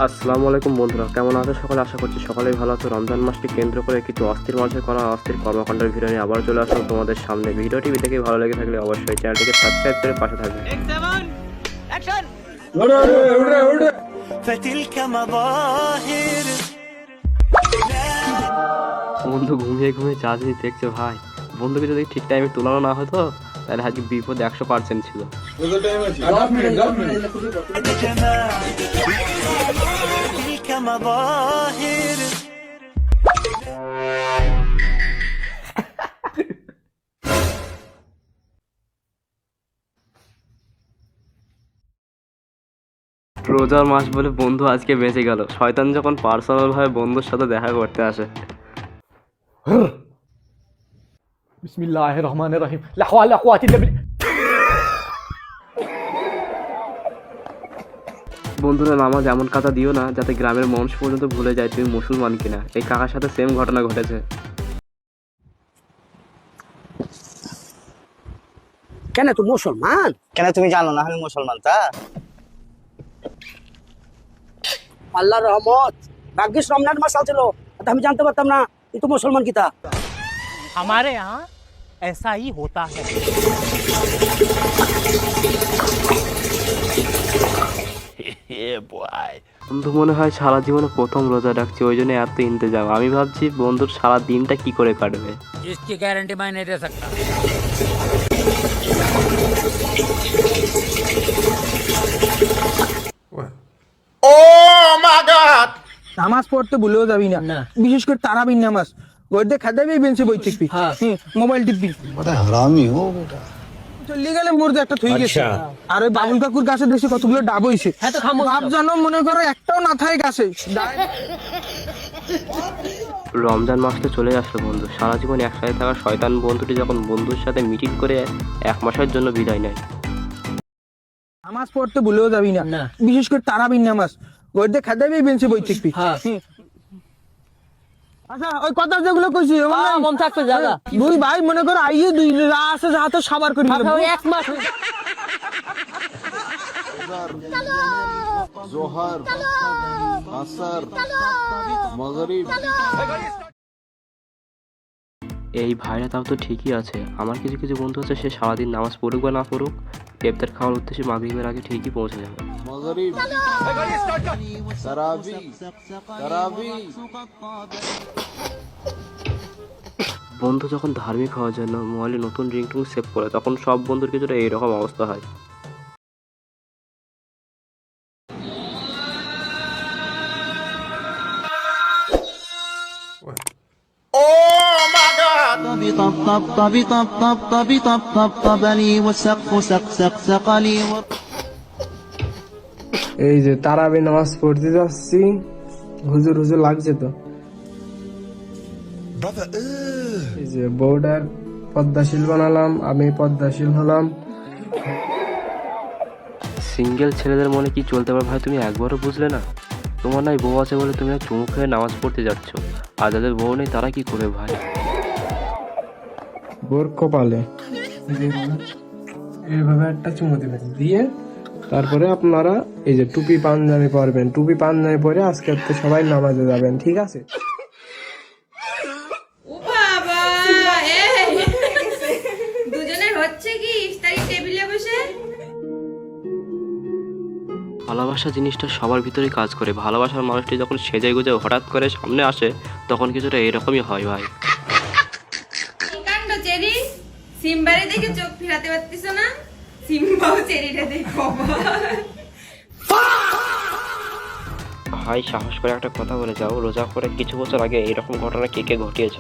আসসালামু আলাইকুম বন্ধুরা, কেমন আছো সকলে? আশা করছি সকলেই ভালো আছো। রমজান মাসকে কেন্দ্র করে কিছু অস্থির মানুষের করা অস্থির কর্মকাণ্ডের ভিডিও নিয়ে আবার চলে আসলাম তোমাদের সামনে। ভিডিওটি দেখে ভালো লেগে থাকলে অবশ্যই চ্যানেলটিকে সাবস্ক্রাইব করে পাশে থাকবে। বন্ধু ঘুমিয়ে ঘুমিয়ে চা যদি দেখছো ভাই, বন্ধুকে যদি ঠিক টাইমে তোলানো না হতো তাহলে আজকে বিপদ 100% ছিল। রোজার মাস বলে বন্ধু আজকে বেঁচে গেল। শয়তান যখন পার্সোনাল ভাবে বন্ধুর সাথে দেখা করতে আসে। বিসমিল্লাহির রহমানির রহিম। লা হাওলা ওয়ালা কুওয়াতা ইল্লা বিল্লাহ। বন্ধুরা, নামাজ এমন কাজা দিও না যাতে গ্রামের মানুষ পর্যন্ত ভুলে যায় তুমি মুসলমান কিনা। এই কাকার সাথে সেম ঘটনা ঘটেছে। কেন তুই মুসলমান? কেন তুমি জানো না আমি মুসলমান? তা আল্লাহর রহমত, ভাগ্যিস রমজান মাস ছিল, আমি জানতে পারতাম না তুই তো মুসলমান কিতা। हमारे यहाँ ऐसा ही होता है। বন্ধু মনে হয় সারা জীবনে প্রথম রোজা রাখছি, ওই জন্য এত ইন্তজাম। আমি ভাবছি বন্ধুর সারা দিনটা কি করে কাটবে। इसकी गारंटी मैं नहीं दे सकता। নামাজ পড়তে ভুলেও যাবি না, বিশেষ করে তারাবির নামাজ। গড়তে খাদাবি বেঞ্চে বই থাকবি, মোবাইল টিপবি। হারামি ও বেটা। চলে গেলে মোর একটা থই গেছে। আর ওই বাবুল কাকুর গাছে দেখছি কতগুলো ডাব হইছে। ভাব জানো, মনে করো একটাও না থাকে গাছে। রমজান মাস তো চলে আসলো বন্ধু। সারা জীবন একসাথে থাকা শয়তান বন্ধুটি যখন বন্ধুর সাথে মিটিং করে 1 মাসের জন্য বিদায় নেয়। নামাজ পড়তে ভুলেও যাবি না, বিশেষ করে তারাবির নামাজ। গড়তে খাদাবি বেঞ্চে বই থাকবি। আচ্ছা, ওই কথা যেগুলো কইছি মন থাকবে জায়গা। দুই ভাই মনে করো আইয়ে দুই আছে যাতে সবার করি এক মাস। জোহর, আসর, মাগরিব। এই ভাইরা তাও তো ঠিকই আছে। আমার কিছু কিছু বন্ধু আছে, সে সারাদিন নামাজ পড়ুক বা না পড়ুক, ইফতার খাওয়ার উদ্দেশ্যে মাগরিবের আগে ঠিকই পৌঁছে যাবে। মাগরিব, তারাবি, তারাবি। বন্ধু যখন ধার্মিক হওয়ার জন্য মোবাইলে নতুন রিংটোন সেভ করে, তখন সব বন্ধুর কিছুটা এইরকম অবস্থা হয়। এই যে তারাবি নামাজ পড়তে যাচ্ছি, হুজুর হুজুর লাগছে তো। এই যে বউটার পদ্মাশীল বানালাম, আমি পদ্মাশীল হলাম। সিঙ্গেল ছেলেদের মনে কি চলতে পারে ভাই, তুমি একবারও বুঝলে না? তোমার নাই বউ আছে বলে তুমি চুমুক হয়ে নামাজ পড়তে যাচ্ছ, আর যাদের বউ নেই তারা কি করবে ভাই? বোর কপালে এইভাবে একটা চুমু দিবেন, দিয়ে তারপরে আপনারা এই যে টুপি পাঞ্জাবি পরবেন। টুপি পাঞ্জাবি পরে আজকে তো সবাই নামাজে যাবেন, ঠিক আছে? ভালোবাসা জিনিসটা সবার ভিতরেই কাজ করে। ভালোবাসার মানুষটি যখন সেজে গুজে হঠাৎ করে সামনে আসে, তখন কিছুটা এরকমই হয় ভাই। সিম্বারে দেখে চোখ ফিরাতে পারতিস না, সিম্বাও চেরিটা দেখো। ভাই সাহস করে একটা কথা বলে যাও, রোজা করে কিছু বছর আগে এরকম ঘটনা কে কে ঘটিয়েছ?